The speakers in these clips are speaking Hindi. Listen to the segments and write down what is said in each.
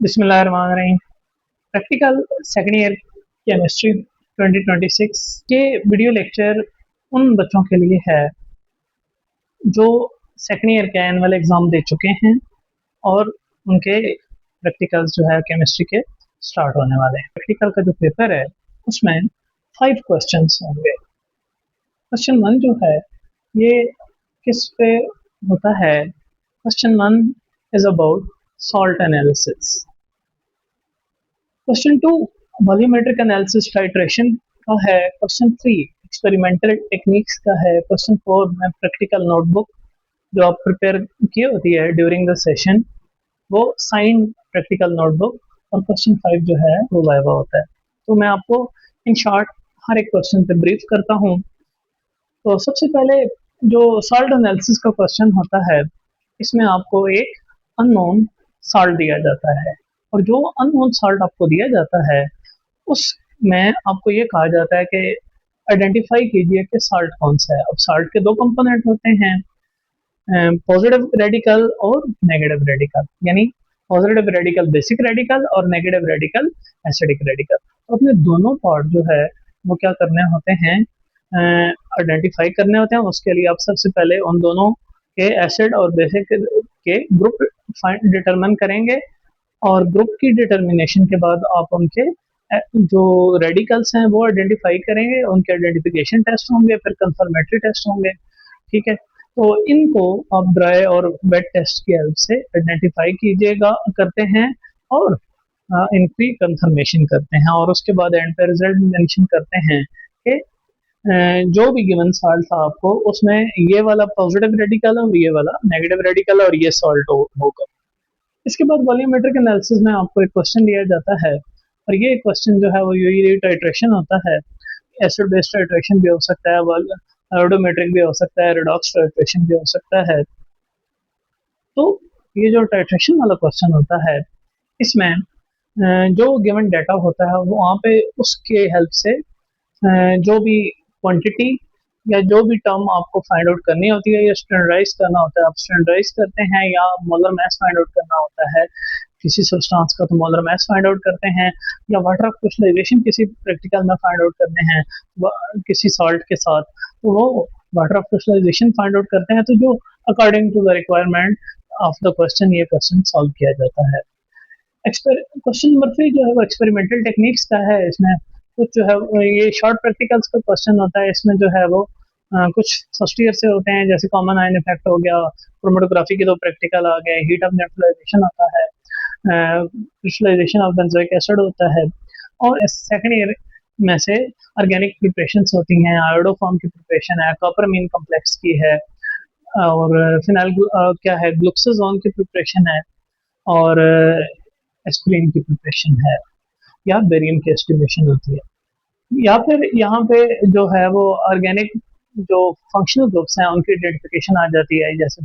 बिस्मिल्लाहिर्रहमानिर्रहीम। प्रैक्टिकल सेकेंड ईयर केमिस्ट्री 2026 के वीडियो लेक्चर उन बच्चों के लिए है जो सेकेंड ईयर के एनुअल एग्ज़ाम दे चुके हैं और उनके प्रैक्टिकल्स जो है केमिस्ट्री के स्टार्ट होने वाले हैं। प्रैक्टिकल का जो पेपर है उसमें 5 क्वेश्चंस होंगे। क्वेश्चन 1 जो है ये किस पे होता है? Question 1 is about salt analysis. Question 2 volumetric analysis titration का है। क्वेश्चन 3 एक्सपेरिमेंटल टेक्निक्स का है। क्वेश्चन 4 में प्रैक्टिकल नोटबुक जो आप प्रिपेयर की होती है ड्यूरिंग द सेशन वो साइन प्रैक्टिकल नोटबुक, और क्वेश्चन 5 जो है वो वाइवा होता है। तो मैं आपको इन शॉर्ट हर एक क्वेश्चन पे ब्रीफ करता हूँ। तो सबसे पहले जो सॉल्ट एनालिसिस का क्वेश्चन होता है इसमें आपको एक अननोन सॉल्ट दिया जाता है, और जो अननोन सॉल्ट आपको दिया जाता है उसमें आपको ये कहा जाता है कि आइडेंटिफाई कीजिए कि सॉल्ट कौन सा है। अब सॉल्ट के 2 कंपोनेंट होते हैं, पॉजिटिव रेडिकल और नेगेटिव रेडिकल, यानी पॉजिटिव रेडिकल बेसिक रेडिकल और नेगेटिव रेडिकल एसिडिक रेडिकल। तो अपने दोनों पार्ट जो है वो क्या करने होते हैं, आइडेंटिफाई करने होते हैं। उसके लिए आप सबसे पहले उन दोनों के एसिड और बेसिक के ग्रुप डिटरमिन करेंगे, और ग्रुप की डिटर्मिनेशन के बाद आप उनके जो रेडिकल्स हैं वो आइडेंटिफाई करेंगे। उनके आइडेंटिफिकेशन टेस्ट होंगे, फिर कंफर्मेटरी टेस्ट होंगे। ठीक है, तो इनको आप ड्राई और वेट टेस्ट की हेल्प से आइडेंटिफाई कीजिएगा करते हैं, और इनकी कंफर्मेशन करते हैं, और उसके बाद एंड पे रिजल्ट मेंशन करते हैं कि जो भी गिवन सॉल्ट था आपको उसमें ये वाला पॉजिटिव रेडिकल और ये वाला नेगेटिव रेडिकल और ये सॉल्ट होगा। इसके बाद वॉल्यूमेट्रिक एनालिसिस में आपको एक क्वेश्चन दिया जाता है, और ये क्वेश्चन जो है वो यूरी टाइट्रेशन होता है। एसिड बेस टाइट्रेशन भी हो सकता है, आयोडोमेट्रिक भी हो सकता है, रिडॉक्स टाइट्रेशन भी हो सकता है। तो ये जो टाइट्रेशन वाला क्वेश्चन होता है इसमें जो गिवन डाटा होता है वो वहाँ पे उसके हेल्प से जो भी क्वांटिटी या जो भी टर्म आपको फाइंड आउट करनी होती है या स्टैंडर्डाइज करना होता है, आप स्टैंडर्डाइज करते हैं, या मोलर मास फाइंड आउट करना होता है किसी सब्सटेंस का तो मोलर मास फाइंड आउट करते हैं, या वाटर ऑफ क्रिस्टलाइजेशन किसी प्रैक्टिकल में फाइंड आउट करने हैं किसी सॉल्ट के साथ, तो वो water of crystallization find out करते हैं। तो जो according to the requirement of the question ये क्वेश्चन सॉल्व किया जाता है। क्वेश्चन नंबर 3 जो है वो एक्सपेरिमेंटल टेक्निक्स का है। इसमें कुछ जो है ये शॉर्ट प्रैक्टिकल्स का क्वेश्चन होता है। इसमें जो है वो कुछ फर्स्ट ईयर से होते हैं, जैसे कॉमन आयन इफेक्ट हो गया, क्रोमेटोग्राफी के 2 प्रैक्टिकल आ गए, हीट ऑफ न्यूट्रलाइजेशन होता है, क्रिस्टलाइजेशन ऑफ बेंजोइक एसिड होता है, और सेकेंड ईयर में से ऑर्गेनिक प्रिपरेशंस होती हैं, आयोडोफॉर्म की प्रिपरेशन है, कॉपरमीन कॉम्प्लेक्स की है, और फिनाइल क्या है ग्लुक्साजोन की प्रिपरेशन है, और एस्पिरिन की प्रिपरेशन है, या बेरियम की एस्टिमेशन होती है, या फिर यहाँ पे जो है वो ऑर्गेनिक जो फंक्शनल ग्रुप्स हैं उनकी आइडेंटिफिकेशन आ जाती है, जैसे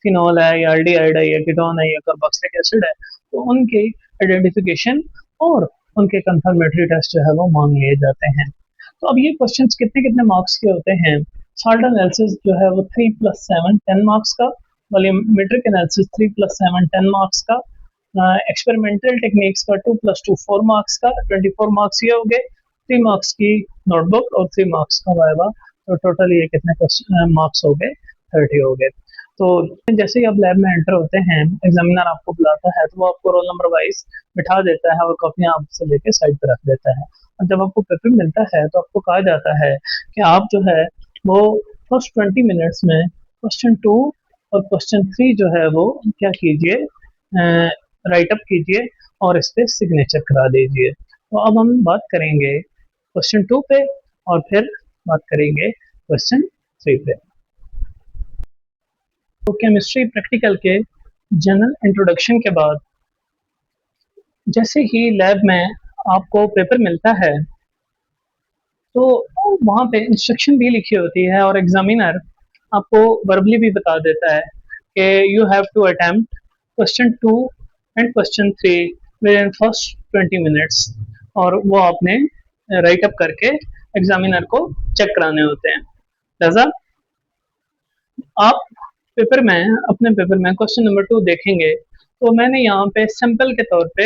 फिनोल है, या एल्डिहाइड है, या कीटोन है, या कार्बोक्सिलिक एसिड है। तो उनकी आइडेंटिफिकेशन और उनके कंफर्मेटरी टेस्ट जो है वो मांग लिए जाते हैं। तो अब ये क्वेश्चंस कितने कितने मार्क्स के होते हैं? सॉल्ट एनालिसिस जो है वो 3 + 7 10 मार्क्स का, वॉल्यूमेट्रिक एनालिसिस 3 + 7 10 मार्क्स का, एक्सपेरिमेंटल टेक्निक्स का 2 + 2 4 मार्क्स का, 24 मार्क्स ये हो गए, 3 मार्क्स की नोटबुक और 3 मार्क्स का वाइवा। तो टोटल ये कितने मार्क्स हो गए? 30 हो गए। तो जैसे ही आप लैब में एंटर होते हैं, एग्जामिनर आपको बुलाता है तो वो आपको रोल नंबर वाइज बिठा देता है और कॉपियां आपसे लेके साइड पर रख देता है। और जब आपको पेपर मिलता है तो आपको कहा जाता है कि आप जो है वो फर्स्ट 20 मिनट्स में क्वेश्चन 2 और क्वेश्चन 3 जो है वो क्या कीजिए, राइट अप कीजिए और इस पे सिग्नेचर करा दीजिए। तो अब हम बात करेंगे क्वेश्चन 2 पे, और फिर बात करेंगे क्वेश्चन 3 पे। तो केमिस्ट्री प्रैक्टिकल के जनरल इंट्रोडक्शन के बाद जैसे ही लैब में आपको पेपर मिलता है तो वहाँ पे इंस्ट्रक्शन भी लिखी होती है, और एग्जामिनर आपको वर्बली भी बता देता है कि you have to attempt question 2 and question 3 within first 20 minutes, और वो आपने राइट अप करके एग्जामिनर को चेक कराने होते हैं। लिहाजा आप पेपर में अपने पेपर में क्वेश्चन नंबर 2 देखेंगे तो मैंने यहाँ पे सिंपल के तौर पे,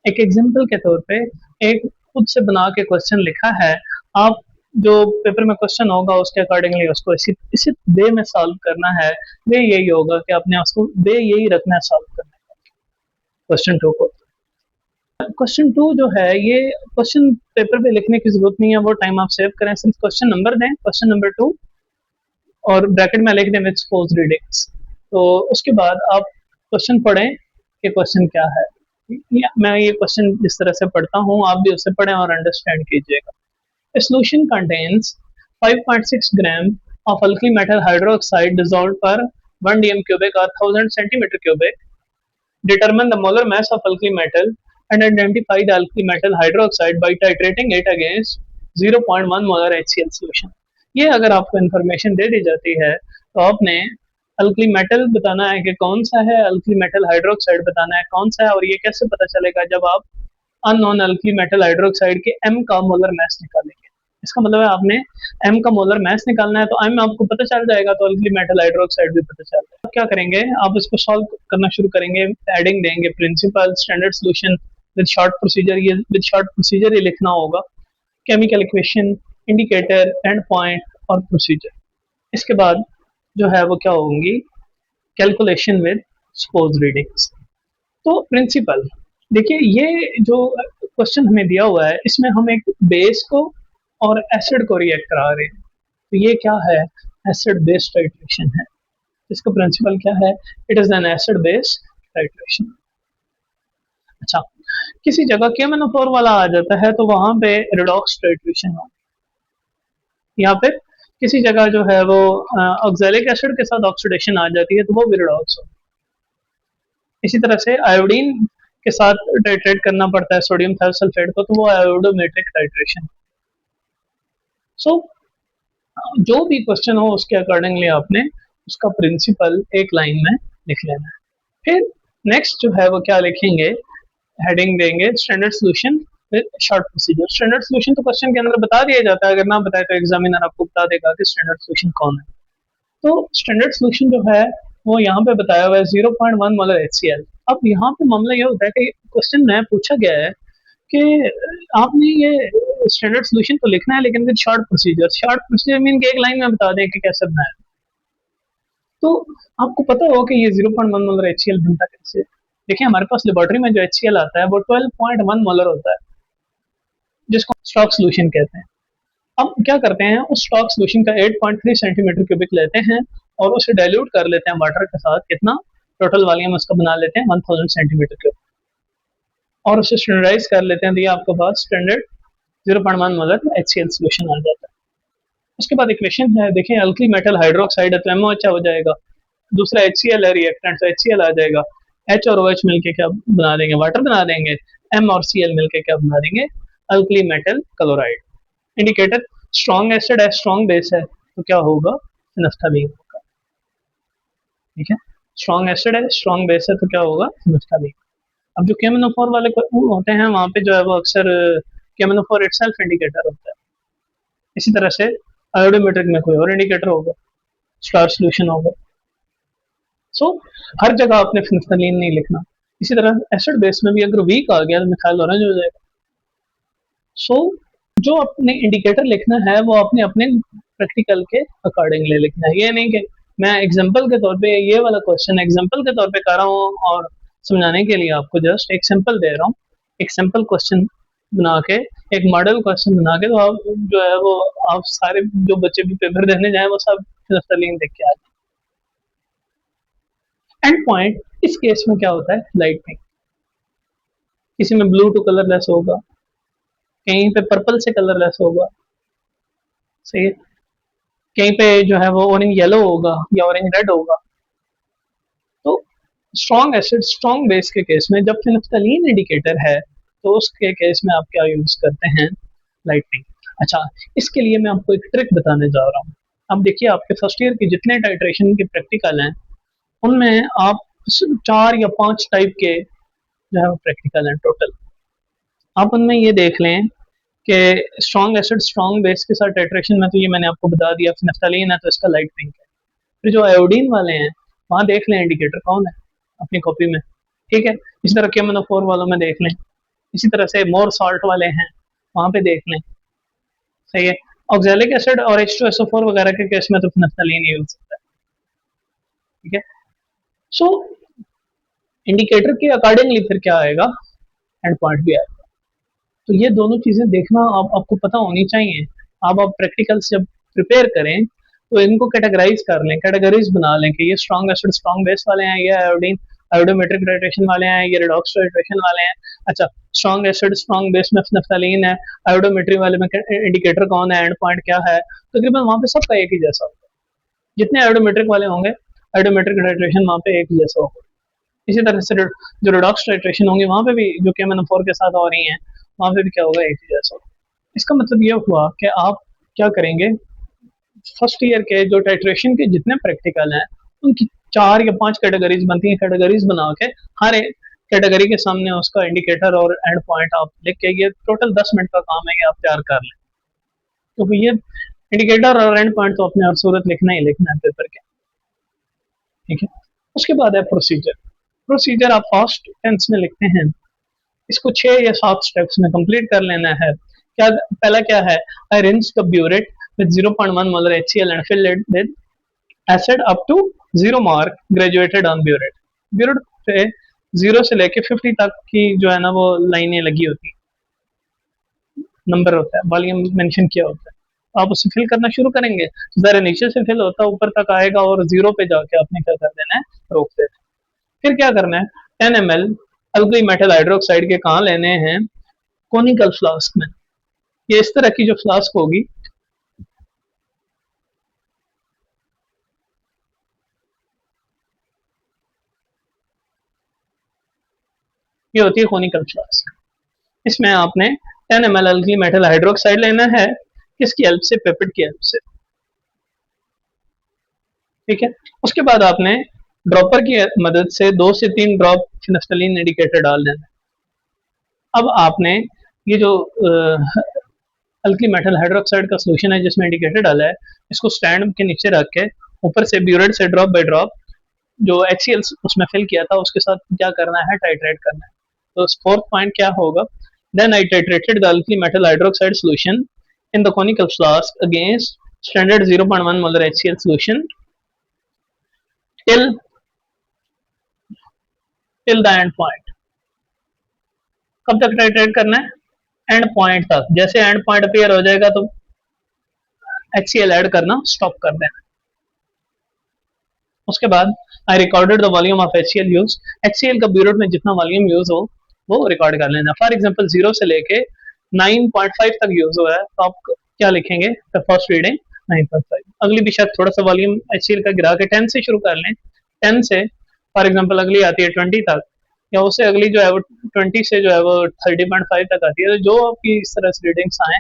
एक एग्जाम्पल के तौर पे एक खुद से बना के क्वेश्चन लिखा है। आप जो पेपर में क्वेश्चन होगा उसके अकॉर्डिंगली उसको इसी इसी वे में सॉल्व करना है। वे यही होगा कि आपने उसको वे यही रखना है सॉल्व करने का क्वेश्चन टू को। क्वेश्चन टू जो है ये क्वेश्चन पेपर पे लिखने की जरूरत नहीं है, वो टाइम आप सेव करें, सिर्फ क्वेश्चन नंबर दें, क्वेश्चन नंबर टू, और ब्रैकेट में लिख दें विद सपोज रीडिंग्स। तो उसके बाद आप क्वेश्चन पढ़ें कि क्वेश्चन क्या है। मैं ये क्वेश्चन जिस तरह से पढ़ता हूँ आप भी उसे पढ़ें और अंडरस्टैंड कीजिएगा। A solution contains 5.6 gram of alkali metal hydroxide dissolved per 1 dm cubic or 1000 centimeter cubic. Determine the molar mass of alkali metal and identify the alkali metal hydroxide by titrating it against 0.1 molar HCl solution. ये अगर आपको इन्फॉर्मेशन दे दी जाती है तो आपने अल्कली मेटल बताना है कि कौन सा है, अल्कली मेटल हाइड्रोक्साइड बताना है कौन सा है, और ये कैसे पता चलेगा जब आप अननोन अल्कली मेटल हाइड्रोक्साइड के एम का मोलर मास निकालेंगे। इसका मतलब है आपने एम का मोलर मास निकालना है, तो एम आपको पता चल जाएगा तो अल्कली मेटल हाइड्रोक्साइड भी पता चल जाएगा। क्या करेंगे, आप इसको सॉल्व करना शुरू करेंगे, एडिंग देंगे, principle, standard solution with short procedure, ये विद शॉर्ट प्रोसीजर ही लिखना होगा, chemical equation, indicator, end point और प्रोसीजर। इसके बाद जो है वो क्या होंगी, कैलकुलेशन विद सपोज रीडिंग्स। तो प्रिंसिपल देखिए, ये जो क्वेश्चन हमें दिया हुआ है इसमें हम एक बेस को और एसिड को रिएक्ट करा रहे हैं, तो ये क्या है, एसिड बेस टाइट्रेशन है। इसका प्रिंसिपल क्या है, it is an acid base titration. अच्छा, किसी जगह KMnO4 वाला आ जाता है तो वहां पे रिडॉक्स टाइट्रेशन हो, यहाँ पे किसी जगह जो है वो ऑक्सैलिक एसिड के साथ ऑक्सीडेशन आ जाती है तो वो रिडॉक्स हो। इसी तरह से आयोडीन के साथ टाइट्रेट करना पड़ता है सोडियम थायोसल्फेट को, तो वो आयोडोमेट्रिक टाइट्रेशन। सो जो भी क्वेश्चन हो उसके अकॉर्डिंगली आपने उसका प्रिंसिपल एक लाइन में लिख लेना है। फिर नेक्स्ट जो है वो क्या लिखेंगे, हेडिंग देंगे standard solution with short procedure. Standard solution तो क्वेश्चन के अंदर बता दिया जाता है, अगर ना बताए तो एग्जामिनर आपको बता देगा कि स्टैंडर्ड सोल्यूशन कौन है। तो स्टैंडर्ड सोल्यूशन जो है वो यहाँ पे बताया हुआ है 0.1 मोलर HCl। अब यहाँ पे मामला ये होता है कि क्वेश्चन में पूछा गया है कि आपने ये स्टैंडर्ड सोल्यूशन तो लिखना है लेकिन with short procedure. Short procedure mean कि एक लाइन में बता दें कि कैसे बनाया। तो आपको पता हो कि ये 0.1 मोलर HCl बनता कैसे। देखिए हमारे पास लेबोरेटरी में जो HCl आता है वो 12.1 मोलर होता है, जिसको स्टॉक सोल्यूशन कहते हैं। अब क्या करते हैं, उस स्टॉक सोल्यूशन का 8.3 सेंटीमीटर क्यूबिक लेते हैं और उसे डाइल्यूट कर लेते हैं वाटर के साथ। कितना, टोटल वॉल्यूम उसका बना लेते हैं 1000 सेंटीमीटर क्यूब, और उसे स्टैंडर्डाइज कर लेते हैं, तो ये आपके पास स्टैंडर्ड 0.1 मोलर HCl सोल्यूशन आ जाता है। उसके बाद इक्वेशन है, देखिए अल्कली मेटल हाइड्रोक्साइड है तो MOH हो जाएगा, दूसरा HCl है रिएक्टेंट तो HCl आ जाएगा, H और OH मिलके क्या बना देंगे, वाटर बना देंगे, M और Cl मिलके क्या बना देंगे, alkali metal chloride. Indicator, strong acid है स्ट्रॉन्ग बेस है तो क्या होगा, फिनोल्फथालीन होगा। ठीक है, स्ट्रॉन्ग एसिड है स्ट्रॉन्ग बेस है तो क्या होगा, फिनोल्फथालीन। अब जो KMnO4 वाले होते हैं वहां पे जो है वो अक्सर KMnO4 इटसेल्फ इंडिकेटर होता है। इसी तरह से आयोडोमेट्रिक में कोई और इंडिकेटर होगा, स्टार सोल्यूशन होगा। सो हर जगह आपने फिनोल्फथालीन नहीं लिखना। इसी तरह एसिड बेस में भी अगर वीक आ गया तो मिथाइल ऑरेंज हो जाएगा। सो जो अपने इंडिकेटर लिखना है वो अपने अपने प्रैक्टिकल के अकॉर्डिंगली लिखना है। ये नहीं कि मैं एग्जांपल के तौर पे ये वाला क्वेश्चन एग्जांपल के तौर पे कर रहा हूँ और समझाने के लिए आपको जस्ट एक सिंपल दे रहा हूँ, एक सिंपल क्वेश्चन बना के, एक मॉडल क्वेश्चन बना के, तो आप जो है वो आप सारे जो बच्चे भी पेपर देने जाए वो सब फिनोल्फथालीन देख के आ जाए। एंड पॉइंट इस केस में क्या होता है, लाइटनिंग। किसी में ब्लू टू कलरलेस होगा, कहीं पे पर्पल से कलरलेस होगा, सही है, कहीं पे जो है वो ऑरेंज येलो होगा या ऑरेंज रेड होगा। तो स्ट्रॉन्ग एसिड स्ट्रॉन्ग बेस के केस में जब फिनोल्फथालीन इंडिकेटर है तो उसके केस में आप क्या यूज करते हैं, लाइटनिंग। अच्छा, इसके लिए मैं आपको एक ट्रिक बताने जा रहा हूँ। अब देखिए आपके फर्स्ट ईयर के जितने टाइट्रेशन के प्रैक्टिकल हैं उनमें आप 4 या 5 टाइप के जो है प्रैक्टिकल हैं टोटल। आप उनमें ये देख लें कि स्ट्रॉन्ग एसिड स्ट्रॉन्ग बेस के साथ टाइट्रेशन में तो ये मैंने आपको बता दिया फिनोल्फथालीन है तो इसका लाइट पिंक है। फिर जो आयोडीन वाले हैं वहां देख लें इंडिकेटर कौन है, अपनी कॉपी में, ठीक है। इसी तरह KMnO4 वालों में देख लें, इसी तरह से मोर सॉल्ट वाले हैं वहां पे देख लें, सही है। ऑक्सैलिक एसिड और H2SO4 वगैरह के केस में तो फिनाफ्थलीन यूज होता है, ठीक है। सो इंडिकेटर के अकॉर्डिंगली फिर क्या आएगा, एंड पॉइंट भी आएगा। तो ये दोनों चीजें देखना आपको पता होनी चाहिए। आप प्रैक्टिकल्स जब प्रिपेयर करें तो इनको कैटेगराइज कर लें, कैटेगरीज बना लें कि ये स्ट्रॉन्ग एसिड स्ट्रॉन्ग बेस वाले हैं, ये आयोडीन आयोडोमेट्रिक टाइट्रेशन वाले हैं, ये रिडॉक्स टाइट्रेशन वाले हैं। अच्छा, स्ट्रॉन्ग एसिड स्ट्रॉन्ग बेस में नफ्थलीन है, आयोडोमेट्री वाले में इंडिकेटर कौन है, एंड पॉइंट क्या है, तकरीबन वहां पे सबका एक ही जैसा होगा। जितने आयोडोमेट्रिक वाले होंगे आयोडोमेट्रिक टाइट्रेशन वहां पे एक ही जैसा होगा। इसी तरह से जो रिडॉक्स टाइट्रेशन होंगी वहां पे भी जो KMnO4 के साथ हो रही हैं वहां पे भी क्या होगा, एक ही जैसा होगा। इसका मतलब ये हुआ कि आप क्या करेंगे, फर्स्ट ईयर के जो टाइट्रेशन के जितने प्रैक्टिकल हैं उनकी 4 या 5 कैटेगरीज बनती हैं, कैटेगरीज बना के हर एक कैटेगरी के सामने उसका इंडिकेटर और एंड पॉइंट आप लिख के, ये टोटल 10 मिनट का काम है, ये आप तैयार कर लें। तो ये इंडिकेटर और एंड पॉइंट तो अपने हर सूरत लिखना ही लिखना है पेपर के, ठीक है। उसके बाद है प्रोसीजर। प्रोसीजर आप फर्स्ट टेंस में लिखते हैं, इसको 6 या 7 स्टेप्स में कंप्लीट कर लेना है। क्या पहला क्या है, I rinse the burette with 0.1 molar HCl and fill it with acid up to 0 mark graduated on burette। burette पे 0 से लेके 50 तक की जो है ना वो लाइनें लगी होती है, नंबर होता है, वॉल्यूम मेंशन किया होता है। आप उसे फिल करना शुरू करेंगे, जरा नीचे से फिल होता है ऊपर तक आएगा और 0 पे जाके आपने क्या कर देना है, रोक देना। फिर क्या करना है, 10 ml अल्कली मेटल हाइड्रोक्साइड के कहाँ लेने हैं, कोनिकल फ्लास्क में। ये इस तरह की जो फ्लास्क होगी, ये होती है कोनिकल फ्लास्क। इसमें आपने 10 ml अल्कली मेटल हाइड्रोक्साइड लेना है, किसकी हेल्प से, पेपेट की हेल्प से, ठीक है। उसके बाद आपने ड्रॉपर की मदद से 2 से 3 ड्रॉप फिनाफ्थलीन इंडिकेटर डाल देना है। अब आपने ये जो अल्कली मेटल हाइड्रोक्साइड का सोल्यूशन है जिसमें इंडिकेटर डाला है, इसको स्टैंड के नीचे रख के ऊपर से ब्यूरेट से ड्रॉप बाय ड्रॉप जो HCl उसमें फिल किया था उसके साथ क्या करना है, टाइट्रेट करना है। तो फोर्थ पॉइंट क्या होगा, then I titrated the alkali metal hydroxide solution in the conical flask against standard 0.1 molar HCl solution till till the end point. कब तक टाइट्रेट करना है, एंड पॉइंट तक। जैसे एंड पॉइंट अपीयर हो जाएगा तो HCl ऐड करना स्टॉप कर देना। उसके बाद I recorded the volume of HCl use, HCl का ब्यूरेट में जितना वॉल्यूम यूज हो वो रिकॉर्ड कर लेना। फॉर एग्जांपल 0 से लेके 9.5 तक यूज हुआ है तो आप क्या लिखेंगे, द फर्स्ट रीडिंग 9.5। अगली भी शायद थोड़ा सा वॉल्यूम HCl का गिरा के 10 से शुरू कर लें, 10 से फॉर एग्जांपल अगली आती है 20 तक, या उससे अगली जो है वो 20 से जो है वो 30.5 तक आती है। तो जो आपकी इस तरह से रीडिंग्स आए,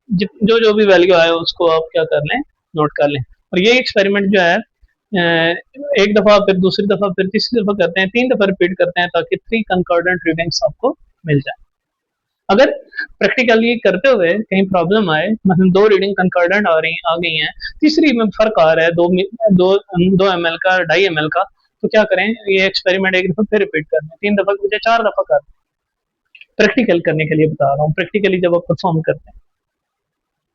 जो जो भी वैल्यू आए उसको आप क्या कर लें, नोट कर लें। और ये एक्सपेरिमेंट जो है एक दफा फिर दूसरी दफा फिर तीसरी दफा करते हैं, 3 दफा रिपीट करते हैं ताकि 3 कंकॉर्डेंट रीडिंग्स आपको मिल जाए। अगर प्रैक्टिकली करते हुए कहीं प्रॉब्लम आए, मतलब 2 रीडिंग कंकॉर्डेंट आ गई हैं, तीसरी में फर्क आ रहा है 2 ml का 2.5 ml का, तो क्या करें, ये एक्सपेरिमेंट एक दफा फिर रिपीट करना है, 3 दफा की बजाय 4 दफा कर। प्रैक्टिकल करने के लिए बता रहा हूँ, प्रैक्टिकली जब आप परफॉर्म करते हैं।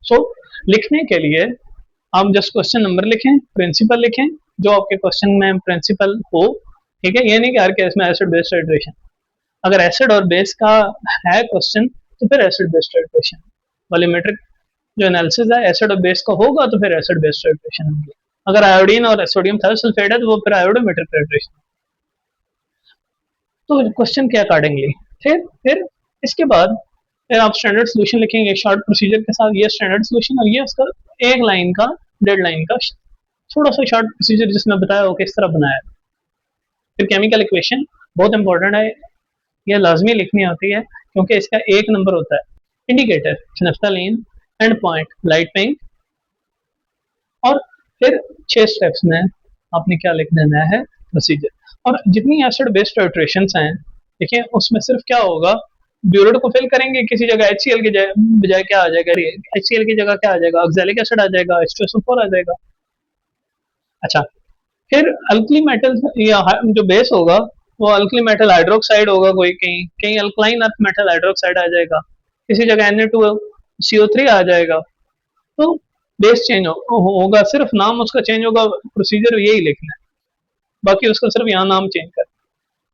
सो लिखने के लिए आप जस्ट क्वेश्चन नंबर लिखें, प्रिंसिपल लिखें, जो आपके क्वेश्चन में प्रिंसिपल हो, ठीक है। ये नहीं कि हर केस में एसिड बेस्ड टाइट्रेशन, अगर एसिड और बेस का है क्वेश्चन तो फिर एसिड बेस्ड टाइट्रेशन, वॉल्यूमेट्रिक जो एनालिसिस है एसिड और बेस का होगा तो फिर एसिड बेस्ड टाइट्रेशन होगी। अगर आयोडीन और सोडियम थायोसल्फेट है तो वो फिर आयोडोमेट्रिक टाइट्रेशन। तो क्वेश्चन के अकॉर्डिंगली फिर इसके बाद फिर आप स्टैंडर्ड सोल्यूशन लिखेंगे शॉर्ट प्रोसीजर के साथ, ये स्टैंडर्ड सोल्यूशन और ये उसका एक लाइन का, डेढ़ लाइन का थोड़ा सा शॉर्ट प्रोसीजर जिसमें बताया हो किस तरह बनाया। फिर केमिकल इक्वेशन बहुत इंपॉर्टेंट है, यह लाजमी लिखनी होती है क्योंकि इसका एक नंबर होता है, indicator phenolphthalein, end point light pink, और फिर 6 स्टेप्स में आपने क्या लिख देना है, प्रोसीजर। और जितनी एसिड बेस्ड टाइट्रेशंस हैं, देखिए उसमें सिर्फ क्या होगा, ब्यूरेट को फिल करेंगे, किसी जगह HCl की बजाय क्या आ जाएगा, HCl की जगह क्या आ जाएगा, ऑक्सैलिक एसिड आ जाएगा, H2SO4 आ जाएगा। अच्छा, फिर अल्कली मेटल या जो बेस होगा वो अल्कली मेटल हाइड्रोक्साइड होगा, कोई कहीं कहीं अल्कलाइन अर्थ मेटल हाइड्रोक्साइड आ जाएगा, किसी जगह Na2CO3 आ जाएगा। तो बेस चेंज होगा, सिर्फ नाम उसका चेंज होगा, प्रोसीजर यही लिखना है, बाकी उसका सिर्फ यहाँ नाम चेंज कर।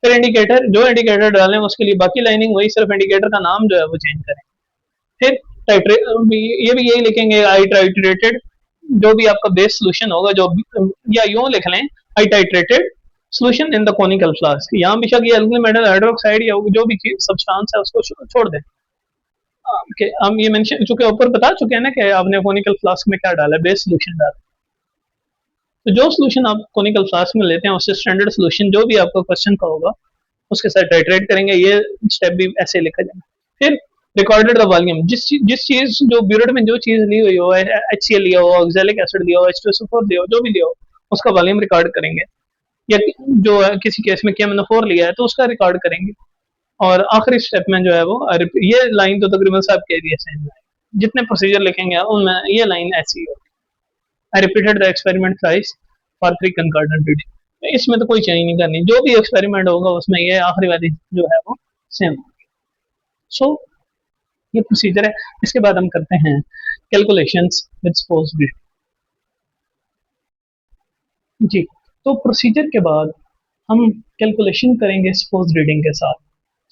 फिर इंडिकेटर, जो इंडिकेटर डालें उसके लिए बाकी लाइनिंग वही, सिर्फ इंडिकेटर का नाम जो है वो चेंज करें। फिर टाइट्रे ये भी यही लिखेंगे, आई टाइट्रेटेड, जो भी आपका बेस सोल्यूशन होगा, जो या यूं लिख लें, I titrated solution in the conical flask. यहाँ बेशक ये अल्कली मेटल हाइड्रोक्साइड या जो भी सब्सटेंस है उसको छोड़ दें। कि हम ये मेंशन चुके, ऊपर बता चुके हैं ना कि आपने कोनिकल फ्लास्क में क्या डाला है, बेस सोल्यूशन डाला। तो जो सोल्यूशन आप कोनिकल फ्लास्क में लेते हैं उससे स्टैंडर्ड सोल्यूशन जो भी आपका क्वेश्चन का होगा उसके साथ टाइट्रेट करेंगे। ये स्टेप भी ऐसे लिखा जाएगा। फिर रिकॉर्डेड द वॉल्यूम, जिस चीज जो ब्यूरेट में जो चीज ली हुई हो, HCl लिया हो, ऑक्सैलिक एसिड लिया हो, H2SO4 लिया हो, जो भी लिया हो उसका वॉल्यूम रिकॉर्ड करेंगे। या जो है किसी केस में KMnO4 लिया है तो उसका रिकॉर्ड करेंगे। और आखिरी स्टेप में जो है वो ये लाइन तो तकरीबन सब के लिए सेम है, जितने प्रोसीजर लिखेंगे उनमें ये लाइन ऐसी है। I repeated the experiment thrice for 3 concordant reading. इसमें तो कोई चेंज नहीं करनी, जो भी एक्सपेरिमेंट होगा उसमें ये आखिरी वाली जो है वो सेम होगी। सो ये प्रोसीजर है। इसके बाद हम करते हैं कैलकुलेशंस विद सपोज रीडिंग। जी, तो प्रोसीजर के बाद हम कैलकुलेशन करेंगे सपोज रीडिंग के साथ।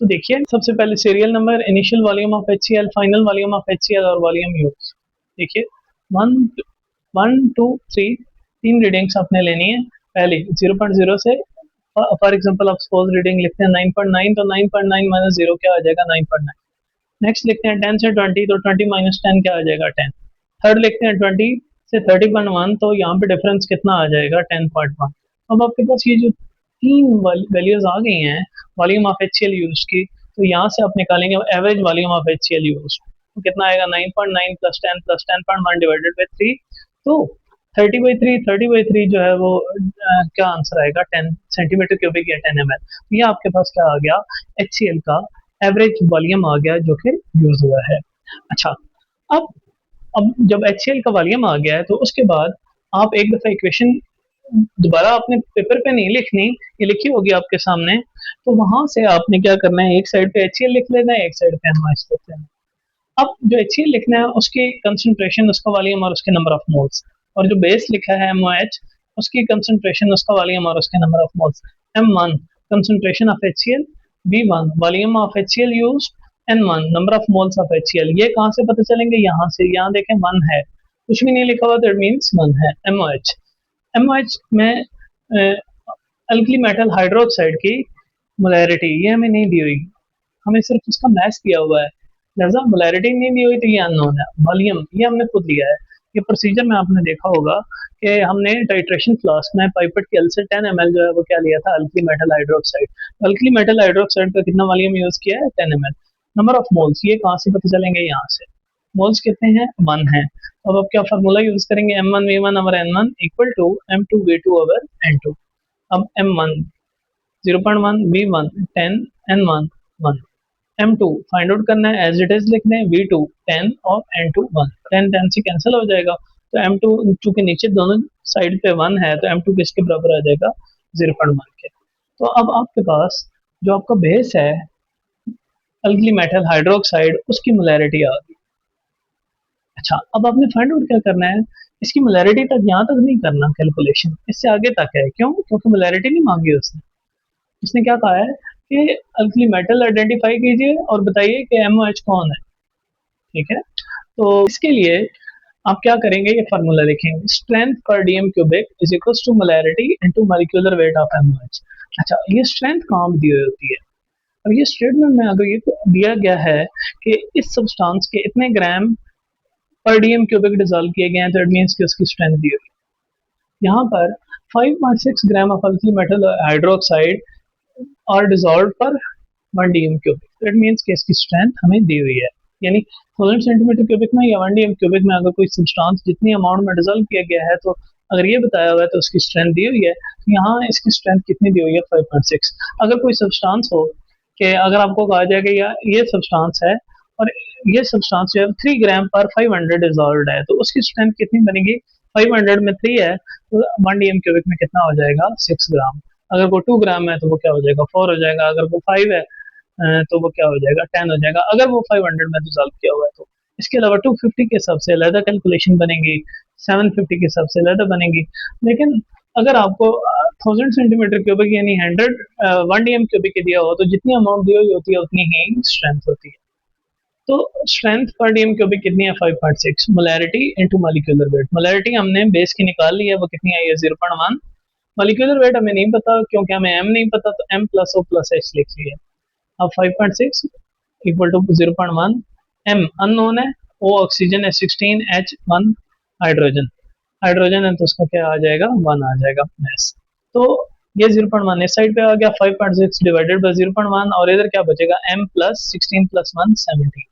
तो देखिए, सबसे पहले serial number, initial volume of HCl, final volume of HCl और वॉल्यूम यूज। देखिए, वन वन टू थ्री, तीन रीडिंग्स आपने लेनी है। पहले 0.0 से, फॉर एग्जांपल आप सपोज रीडिंग लिखते हैं 9.9, तो 9.9 माइनस जीरो क्या आ जाएगा, 9.9। नेक्स्ट लिखते हैं 10 से 20, तो 20 माइनस 10 क्या आ जाएगा, 10। थर्ड लिखते हैं 20 से 30.1, तो यहाँ पे डिफरेंस कितना आ जाएगा, 10.1। अब आपके पास ये जो तीन वैल्यूज आ गई हैं वॉल्यूम ऑफ HCl यूज की, तो यहाँ से आप निकालेंगे average volume of HCl use, तो कितना आएगा, 9.9 प्लस 10 प्लस 10.1 डिवाइडेड बाई 3। तो 30/3 जो है वो क्या आंसर आएगा, 10 सेंटीमीटर क्यूबिक या 10 ml। तो ये आपके पास क्या आ गया, HCl का एवरेज वॉल्यूम आ गया जो कि यूज हुआ है। अच्छा, अब अब जब HCl का वॉल्यूम आ गया है तो उसके बाद आप एक दफा इक्वेशन दोबारा अपने पेपर पे नहीं लिखनी, ये लिखी होगी आपके सामने। तो वहां से आपने क्या करना है, एक साइड पे HCl लिख लेना है, एक साइड पे NaOH लिख लेना है। अब जो HCl लिखना है उसकी कंसंट्रेशन, उसका वॉल्यूम और उसके नंबर ऑफ मोल्स, और जो बेस लिखा है MOH उसकी कंसंट्रेशन, उसका वॉल्यूम और उसके number of moles. M1 concentration of HCl, B1 volume of HCl use, N1 number of moles of HCl। ये कहाँ से पता चलेंगे, यहाँ से। यहाँ देखें 1 है, कुछ भी नहीं लिखा हुआ, दैट मीन्स 1 है। MOH, MOH में अल्कली मेटल हाइड्रोक्साइड की मोलैरिटी ये हमें नहीं दी हुई, हमें सिर्फ उसका मैस दिया हुआ है, लिहाजा मोलैरिटी नहीं दी हुई, तो ये अननोन है। वॉल्यूम ये हमने खुद लिया है। ये प्रोसीजर में आपने देखा होगा कि हमने टाइट्रेशन फ्लास्क में पाइपेट के एल से 10 ml जो है वो क्या लिया था, alkali metal hydroxide. Alkali metal hydroxide का कितना वॉल्यूम यूज किया है, 10 ml। नंबर ऑफ मोल्स ये कहाँ से पता चलेंगे, यहाँ से। मोल्स कितने हैं, 1 है। अब आप क्या फार्मूला यूज करेंगे, M1V1 over N1 equal to M2V2 over N2। अब M1 0.1, V1 10, N1 1, M2 find out करना है, एज इट इज लिख दें, V2 10 और N2 1। 10 10 से कैंसिल हो जाएगा, तो M2 चूंकि नीचे दोनों साइड पे 1 है तो M2 किसके बराबर आ जाएगा, 0.1 के। तो अब आपके पास जो आपका बेस है अल्कली मेटल हाइड्रोक्साइड उसकी मोलैरिटी आ गई। अच्छा, अब आपने फाइंड आउट क्या करना है, इसकी मोलैरिटी तक, यहाँ तक नहीं करना कैलकुलेशन, इससे आगे तक है। क्यों, क्योंकि मोलैरिटी नहीं मांगी उसने। उसने क्या कहा है कि अल्कली मेटल आइडेंटिफाई कीजिए और बताइए कि MOH कौन है। ठीक है, तो इसके लिए आप क्या करेंगे, ये फार्मूला लिखेंगे, strength per dm cubic is equal to molarity into molecular weight of MOH। अच्छा, ये स्ट्रेंथ कहाँ दी हुई होती है, अब ये स्टेटमेंट में अगर ये दिया गया है कि इस सब्सटेंस के इतने ग्राम पर डीएम क्यूबिक डिजोल्व किए गए हैं, तो इट मींस कि उसकी स्ट्रेंथ दी हुई है। यहाँ पर 5.6 gram of alkali metal hydroxide और डिजोल्व पर 1 डीएम क्यूबिक, इट मींस कि इसकी स्ट्रेंथ हमें दी हुई है। यानी 1000 सेंटीमीटर क्यूबिक में या 1 डीएम क्यूबिक में अगर कोई सब्सटेंस जितनी अमाउंट में डिजोल्व किया गया है, तो अगर ये बताया हुआ है तो उसकी स्ट्रेंथ दी हुई है। तो यहाँ इसकी स्ट्रेंथ कितनी दी हुई है, 5.6। अगर कोई सब्सटेंस हो कि अगर आपको कहा जाए कि ये सब्सटेंस है और ये सब्सटेंस जो है 3 ग्राम पर 500 डिजोल्व है, तो उसकी स्ट्रेंथ कितनी बनेगी, 500 में 3 है तो 1 डीएम क्यूबिक में कितना हो जाएगा, 6 ग्राम। अगर वो 2 ग्राम है तो वो क्या हो जाएगा 4 हो जाएगा, अगर वो 5 है तो वो क्या हो जाएगा 10 हो जाएगा, अगर वो 500 में रिजॉल्व किया हुआ है तो। इसके अलावा 250 के हिसाब से अलग कैलकुलेशन बनेगी, 750 के हिसाब से अलग बनेगी। लेकिन अगर आपको 1000 सेंटीमीटर क्यूबिक यानी 1 DM क्यूबिक के दिया हो तो जितनी अमाउंट दी हुई होती है उतनी ही स्ट्रेंथ होती है। तो स्ट्रेंथ पर डीएम क्यूबिक कितनी है 5.6, molarity into molecular wait. Molarity हमने बेस की निकाल ली है, वो कितनी आई है 0.1। मॉलिक्यूलर वेट हमें नहीं पता क्योंकि हमें एम नहीं पता, तो M plus O plus H लिख लिया। अब 5.6 इक्वल टू 0.1, एम अननोन है, ओ ऑक्सीजन है 16, एच 1 हाइड्रोजन। हाइड्रोजन है तो उसका क्या आ जाएगा 1 आ जाएगा मैस। तो ये 0.1 इस साइड पे आ गया, 5.6 डिवाइडेड बाय 0.1, और इधर क्या बचेगा m प्लस 16 प्लस 1 17।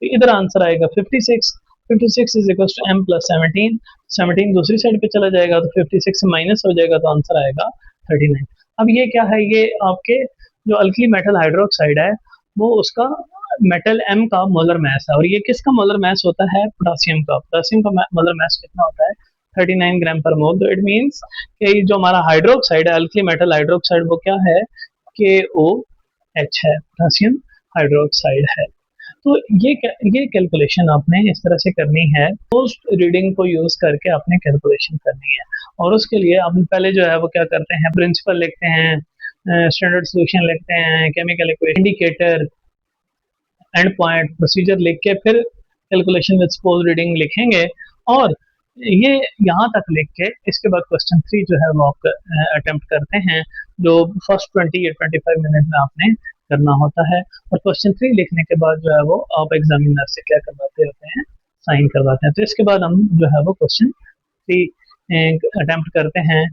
तो इधर आंसर आएगा 56। 56 is equal to m plus 17। 17 दूसरी साइड पे चला जाएगा तो 56 से माइनस हो जाएगा तो आंसर आएगा 39। अब ये क्या है, ये आपके जो अल्कली मेटल हाइड्रोक्साइड है वो उसका मेटल m का मोलर मास है, और ये किसका मोलर मास होता है पोटासियम का। पोटासियम का मोलर मास कितना होता है 39 ग्राम पर मोल। तो इट मीन्स कि जो हमारा हाइड्रोक्साइड है अल्कली मेटल हाइड्रोक्साइड वो क्या है KOH है, पोटासियम हाइड्रोक्साइड है। तो ये कैलकुलेशन आपने इस तरह से करनी है, पोस्ट रीडिंग को यूज करके आपने कैलकुलेशन करनी है। और उसके लिए आप पहले जो है वो क्या करते हैं, प्रिंसिपल लिखते हैं, स्टैंडर्ड सॉल्यूशन लिखते हैं, chemical equation, indicator, end point, procedure लिख के फिर कैलकुलेशन विद पोस्ट रीडिंग लिखेंगे। और ये यहाँ तक लिख के इसके बाद क्वेश्चन 3 जो है वो आप अटेम्प्ट करते हैं, जो फर्स्ट 20 या 25 मिनट में आपने करना होता है। और क्वेश्चन 3 लिखने के बाद जो है वो आप एग्जामिनर से क्या करवाते होते हैं, साइन करवाते हैं। तो इसके बाद हम जो है वो क्वेश्चन 3 अटेम्प्ट करते हैं।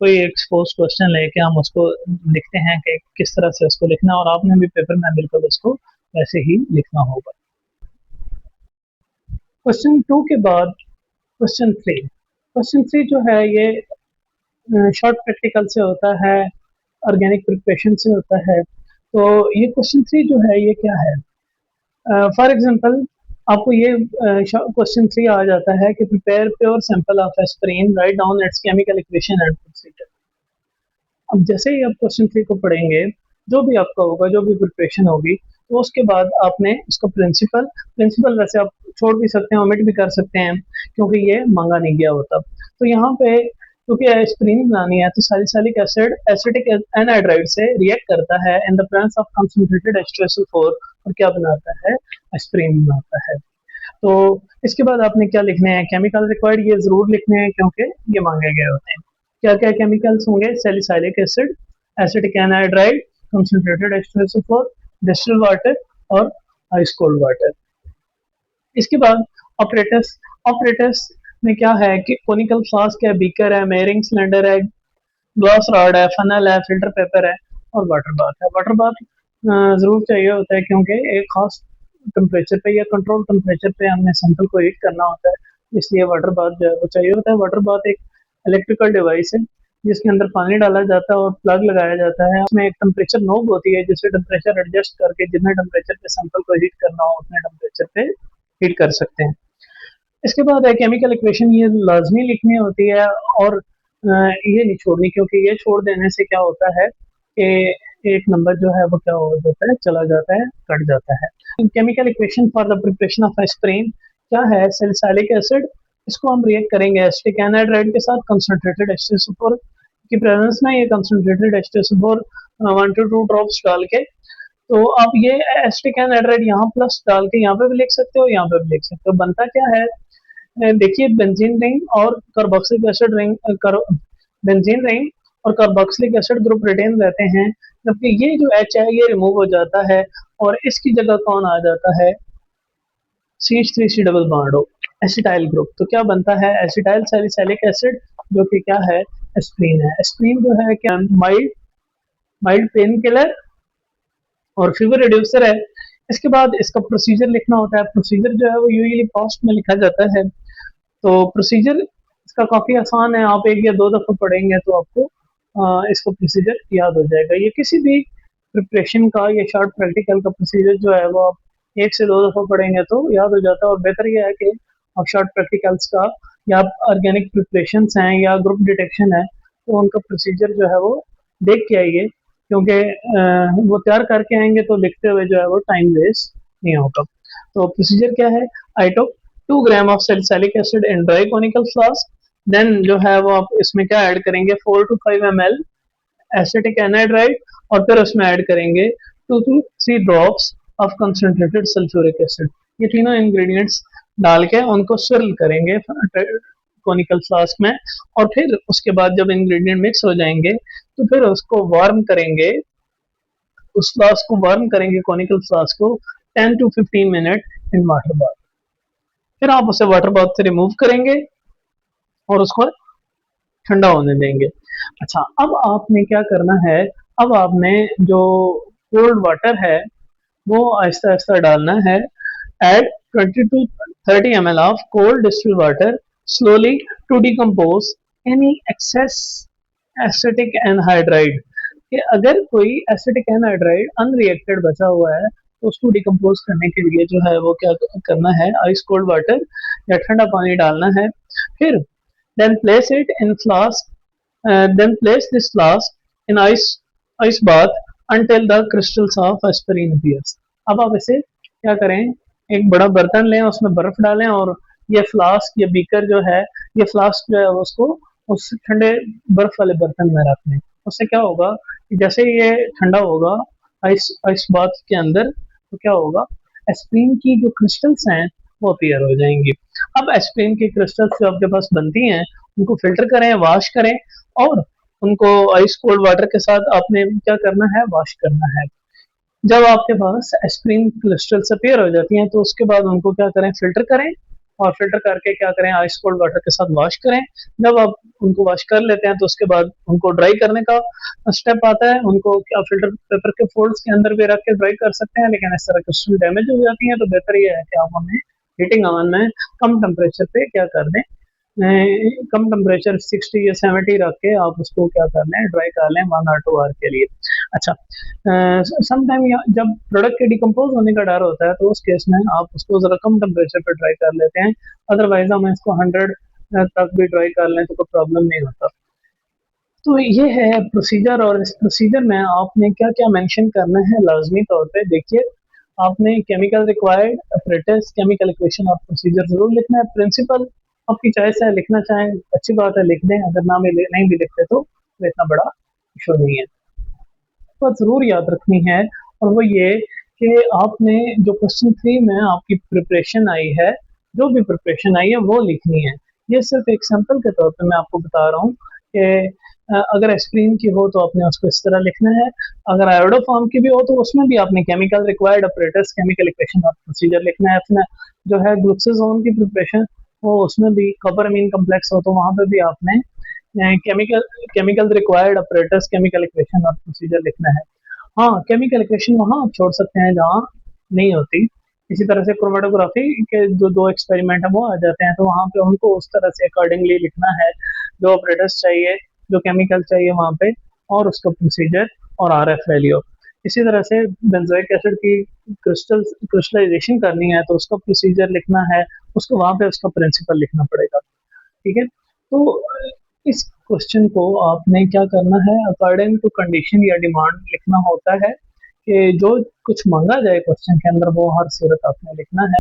कोई एक्सपोज क्वेश्चन लेके हम उसको लिखते हैं कि किस तरह से उसको लिखना, और आपने भी पेपर में बिल्कुल उसको वैसे ही लिखना होगा। क्वेश्चन 2 के बाद क्वेश्चन 3। क्वेश्चन 3 जो है ये शॉर्ट प्रैक्टिकल से होता है, ऑर्गेनिक प्रिपरेशन से होता है। तो ये क्वेश्चन 3 जो है ये क्या है, फॉर एग्जांपल आपको ये क्वेश्चन 3 आ जाता है कि prepare pure sample of aspirin, write down it's chemical equation and procedure. अब जैसे ही आप क्वेश्चन 3 को पढ़ेंगे, जो भी आपका होगा, जो भी प्रिपरेशन होगी, तो उसके बाद आपने उसका प्रिंसिपल प्रिंसिपल वैसे आप छोड़ भी सकते हैं, ओमिट भी कर सकते हैं क्योंकि ये मांगा नहीं गया होता। तो यहाँ पे क्योंकि एस्पिरिन बनानी है तो सैलिसिलिक एसिड एसिटिक एनहाइड्राइड से रिएक्ट करता है in the presence of concentrated H2SO4 और क्या बनाता है एस्पिरिन बनाता है। तो इसके बाद आपने क्या लिखने हैं, केमिकल रिक्वायर्ड ये जरूर लिखने हैं क्योंकि ये मांगे गए होते हैं। क्या क्या केमिकल्स होंगे, salicylic acid, acetic anhydride, concentrated H2SO4, distil water और आइस कोल्ड वाटर। इसके बाद ऑपरेटर्स। ऑपरेटर्स में क्या है कि कोनिकल फ्लास्क है, बीकर है, मेयरिंग सिलेंडर है, ग्लास रॉड है, फनल है, फिल्टर पेपर है और वाटर बाथ है। वाटर बाथ जरूर चाहिए होता है क्योंकि एक खास टेम्परेचर पे या कंट्रोल टेम्परेचर पे हमने सैंपल को हीट करना होता है, इसलिए वाटर बाथ जो है वो चाहिए होता है। वाटर बाथ एक इलेक्ट्रिकल डिवाइस है जिसके अंदर पानी डाला जाता है और प्लग लगाया जाता है। उसमें एक टेम्परेचर नोब होती है जिससे टेम्परेचर एडजस्ट करके जितने टेम्परेचर पे सैंपल को हीट करना हो उतने टेम्परेचर पे हीट कर सकते हैं। इसके बाद है केमिकल इक्वेशन, ये लाजमी लिखनी होती है और ये नहीं छोड़नी, क्योंकि ये छोड़ देने से क्या होता है कि एक नंबर जो है वो क्या हो जाता है, चला जाता है, कट जाता है। Chemical equation for the preparation of aspirin क्या है, सैलिसिलिक एसिड, इसको हम रिएक्ट करेंगे एसिटिक एनहाइड्राइड के साथ कंसंट्रेटेड H2SO4 की प्रेजेंस में। ये कंसंट्रेटेड H2SO4 1 to 2 ड्रॉप्स डाल के, तो आप ये एसिटिक एनहाइड्राइड यहाँ प्लस डाल के यहाँ पे भी लिख सकते हो, यहाँ पे भी लिख सकते हो। बनता क्या है, देखिए बेंजीन रिंग और carboxylic acid ring, benzene ring और कार्बोक्सिलिक एसिड ग्रुप रिटेन रहते हैं, जबकि ये जो H है ये रिमूव हो जाता है और इसकी जगह कौन आ जाता है, CH3C डबल बॉन्ड हो, एसिटाइल ग्रुप। तो क्या बनता है एसिटाइल सैलिसिलिक एसिड, जो कि क्या है एस्पिरिन है। एस्पिरिन जो है क्या माइल्ड माइल्ड पेन किलर और फीवर रिड्यूसर है। इसके बाद इसका प्रोसीजर लिखना होता है। प्रोसीजर जो है वो यूजुअली पास्ट में लिखा जाता है। तो प्रोसीजर इसका काफ़ी आसान है, आप 1 या 2 दफ़ा पढ़ेंगे तो आपको इसका प्रोसीजर याद हो जाएगा। ये किसी भी प्रिपरेशन का या शॉर्ट प्रैक्टिकल का प्रोसीजर जो है वो आप 1 से 2 दफ़ा पढ़ेंगे तो याद हो जाता है। और बेहतर ये है कि आप शॉर्ट प्रैक्टिकल्स का या ऑर्गेनिक प्रिपरेशंस हैं या ग्रुप डिटेक्शन है तो उनका प्रोसीजर जो है वो देख के आइए, क्योंकि वो तैयार करके आएंगे तो लिखते हुए जो है वो टाइम वेस्ट नहीं होगा। तो प्रोसीजर क्या है, I took 2 gram of salicylic acid in dry conical flask, then जो है वो आप इसमें क्या ऐड करेंगे, 4 to 5 ml एसिटिक एनहाइड्राइड, और फिर उसमें ऐड करेंगे 2 to 3 drops of concentrated sulphuric acid. ये तीनों इंग्रेडिएंट्स डाल के उनको स्विरल करेंगे कोनिकल फ्लास्क में, और फिर उसके बाद जब इंग्रेडिएंट मिक्स हो जाएंगे तो फिर उसको वार्म करेंगे, उस फ्लास्क को वार्म करेंगे कोनिकल फ्लास्क को 10 to 15 minute in water bath. फिर आप उसे वाटर बाथ से रिमूव करेंगे और उसको ठंडा होने देंगे। अच्छा, अब आपने क्या करना है, अब आपने जो कोल्ड वाटर है वो आहिस्ता आहिस्ता डालना है। Add 20 to 30 ml of cold distilled water slowly to decompose any excess acetic anhydride. कि अगर कोई एसिटिक एनहाइड्राइड अनरिएक्टेड बचा हुआ है तो उसको डिकम्पोज करने के लिए जो है वो क्या करना है, आइस कोल्ड वाटर या ठंडा पानी डालना है। फिर then place it in flask, then place this flask in ice bath until the crystals of aspirin appears। अब आप इसे क्या करें, एक बड़ा बर्तन लें, उसमें बर्फ डालें, और ये फ्लास्क, ये बीकर जो है, ये फ्लास्क जो है उसको उस ठंडे बर्फ वाले बर्तन में रख लें। उससे क्या होगा कि जैसे ये ठंडा होगा आइस आइस बाथ के अंदर, तो क्या होगा, एस्प्रिन की जो क्रिस्टल्स हैं वो अपीयर हो जाएंगी। अब एस्प्रिन की क्रिस्टल्स जो आपके पास बनती हैं उनको फिल्टर करें, वॉश करें, और उनको आइस कोल्ड वाटर के साथ आपने क्या करना है, वॉश करना है। जब आपके पास एस्प्रिन क्रिस्टल्स अपीयर हो जाती हैं तो उसके बाद उनको क्या करें, फिल्टर करें, और फिल्टर करके क्या करें, आइस कोल्ड वाटर के साथ वॉश करें। जब आप उनको वॉश कर लेते हैं तो उसके बाद उनको ड्राई करने का स्टेप आता है। उनको क्या फिल्टर पेपर के फोल्ड्स के अंदर भी रख के ड्राई कर सकते हैं, लेकिन इस तरह क्रिस्टल डैमेज हो जाती हैं, तो बेहतर ये है कि आप उन्हें हीटिंग ओवन में कम टेम्परेचर पे क्या कर दें, कम टेम्परेचर 60 या 70 रख के आप उसको क्या कर लें, ड्राई कर लें 1 or 2 आवर के लिए। अच्छा, समटाइम जब प्रोडक्ट के डिकम्पोज होने का डर होता है तो उस केस में आप उसको ज़रा कम टेम्परेचर पे ड्राई कर लेते हैं, अदरवाइज हम इसको 100 तक भी ड्राई कर लें तो कोई प्रॉब्लम नहीं होता। तो ये है प्रोसीजर, और इस प्रोसीजर में आपने क्या क्या मेंशन करना है लाजमी तौर पे। देखिए, आपने chemical required apparatus, chemical equation और प्रोसीजर जरूर लिखना है। प्रिंसिपल आपकी चॉइस है, लिखना चाहें अच्छी बात है, लिख दें, अगर ना भी नहीं भी लिखते तो इतना बड़ा इशू नहीं है। बात जरूर याद रखनी है, और वो ये कि आपने जो क्वेश्चन 3 में आपकी प्रिपरेशन आई है, जो भी प्रिपरेशन आई है वो लिखनी है। ये सिर्फ एक सैंपल के तौर पे मैं आपको बता रहा हूँ कि अगर एस्प्रिन की हो तो आपने उसको इस तरह लिखना है, अगर आयोडोफॉर्म की भी हो तो उसमें भी आपने chemical required operators, chemical equation और प्रोसीजर लिखना है। अपना जो है ग्लूकोसाजोन की प्रिपरेशन हो, उसमें भी कॉपर अमीन कम्प्लेक्स हो तो वहाँ पे भी आपने chemical chemical required operators, chemical equation और प्रोसीजर लिखना है। हाँ, केमिकल इक्वेशन वहाँ आप छोड़ सकते हैं जहाँ नहीं होती। इसी तरह से क्रोमेटोग्राफी के जो 2 एक्सपेरिमेंट है वो आ जाते हैं, तो वहाँ पे उनको उस तरह से अकॉर्डिंगली लिखना है, जो ऑपरेटर्स चाहिए, जो केमिकल चाहिए वहाँ पे, और उसका प्रोसीजर और आरएफ वैल्यू। इसी तरह से बेंजोइक एसिड की क्रिस्टलाइजेशन करनी है तो उसका प्रोसीजर लिखना है, उसको वहाँ पे उसका प्रिंसिपल लिखना पड़ेगा। ठीक है, तो इस क्वेश्चन को आपने क्या करना है, अकॉर्डिंग टू कंडीशन या डिमांड लिखना होता है, कि जो कुछ मांगा जाए क्वेश्चन के अंदर वो हर सूरत आपने लिखना है।